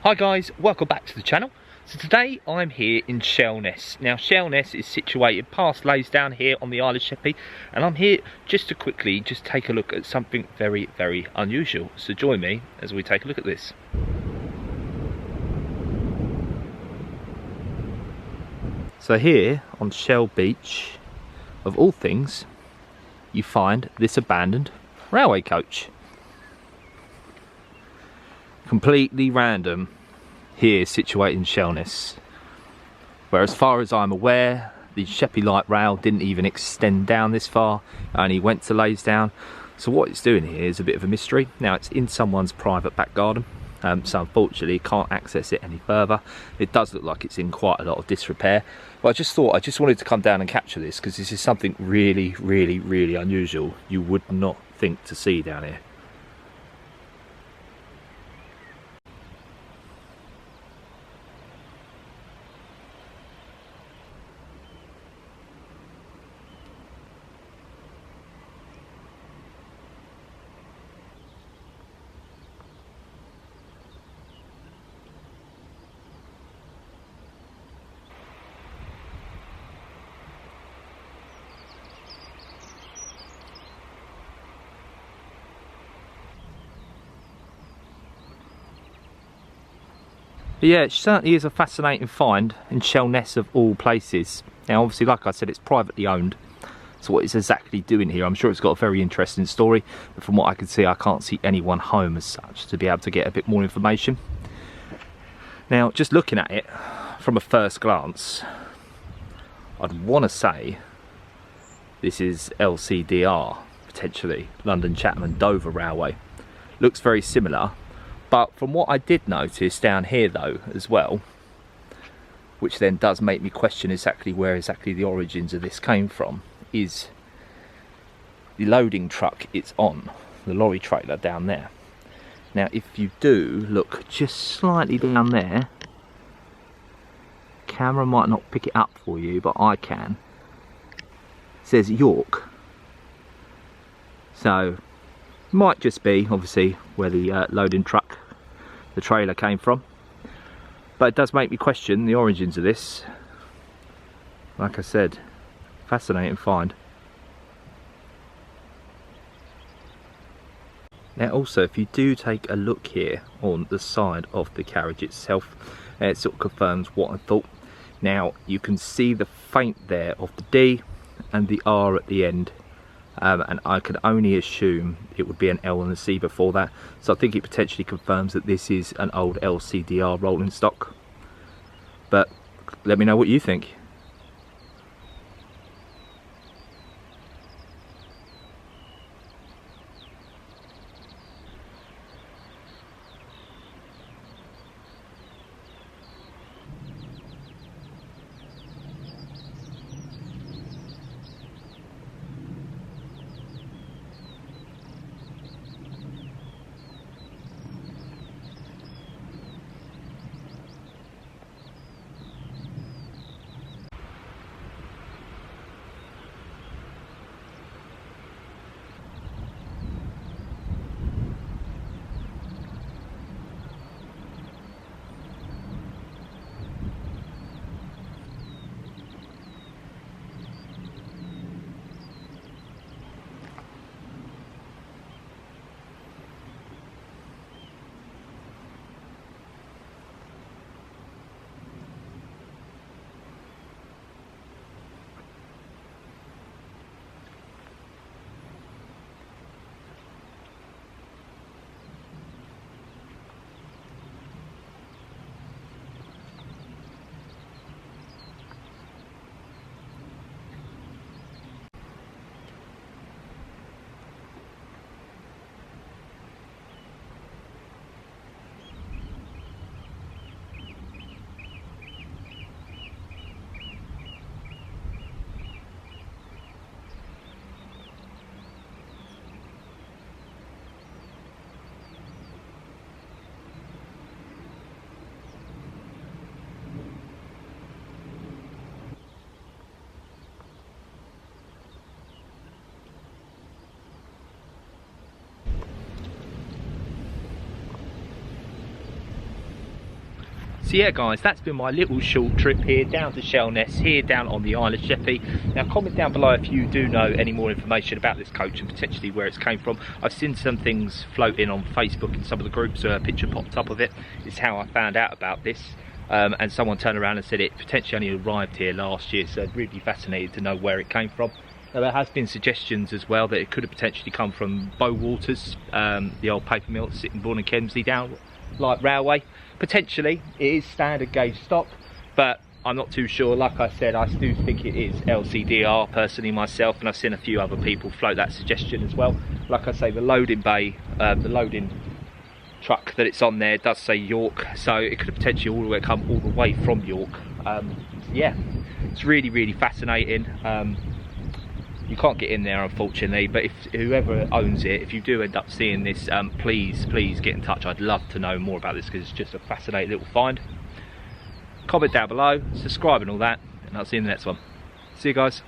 Hi guys, welcome back to the channel. So today I'm here in Shellness. Now Shellness is situated past Leysdown here on the Isle of Sheppey, and I'm here just to quickly take a look at something very, very unusual. So join me as we take a look at this. So here on Shell Beach, of all things, you find this abandoned railway coach. Completely random here situated in Shellness, where as far as I'm aware the Sheppey light rail didn't even extend down this far, only went to Leysdown. So what it's doing here is a bit of a mystery. Now it's in someone's private back garden, so unfortunately can't access it any further. It does look like it's in quite a lot of disrepair, but I just wanted to come down and capture this because this is something really, really, really unusual you would not think to see down here. But yeah, it certainly is a fascinating find in Shellness of all places. Now obviously, like I said, it's privately owned, so what it's exactly doing here, I'm sure it's got a very interesting story, but from what I can see, I can't see anyone home as such to be able to get a bit more information. Now just looking at it from a first glance, I'd want to say this is LC&DR, potentially London, Chatham and Dover Railway. Looks very similar. But from what I did notice down here though as well, which then does make me question exactly where the origins of this came from, is the loading truck it's on, the lorry trailer down there. Now if you do look just slightly down there, camera might not pick it up for you, but I can. It says York. So might just be obviously where the loading truck, the trailer, came from, but it does make me question the origins of this. Like I said, fascinating find. Now also, if you do take a look here on the side of the carriage itself, it sort of confirms what I thought. Now you can see the feint there of the D and the R at the end. And I could only assume it would be an L and a C before that, so I think it potentially confirms that this is an old LC&DR rolling stock. But let me know what you think. So yeah guys, that's been my little short trip here down to Shellness, here down on the Isle of Sheppey. Now comment down below if you do know any more information about this coach and potentially where it's came from. I've seen some things floating on Facebook in some of the groups, a picture popped up of it. It's how I found out about this. And someone turned around and said it potentially only arrived here last year, so I'd really be fascinated to know where it came from. Now, there has been suggestions as well that it could have potentially come from Bow Waters, the old paper mill that's sitting Bourne and Kemsley down like railway. Potentially it is standard gauge stock, but I'm not too sure. Like I said, I do think it is LC&DR personally myself, and I've seen a few other people float that suggestion as well. Like I say, the loading bay, the loading truck that it's on there does say York, so it could have potentially all the way come all the way from York. Yeah, it's really fascinating. You can't get in there unfortunately, but if whoever owns it, if you do end up seeing this, please get in touch. I'd love to know more about this because it's just a fascinating little find. Comment down below, subscribe and all that, and I'll see you in the next one. See you guys.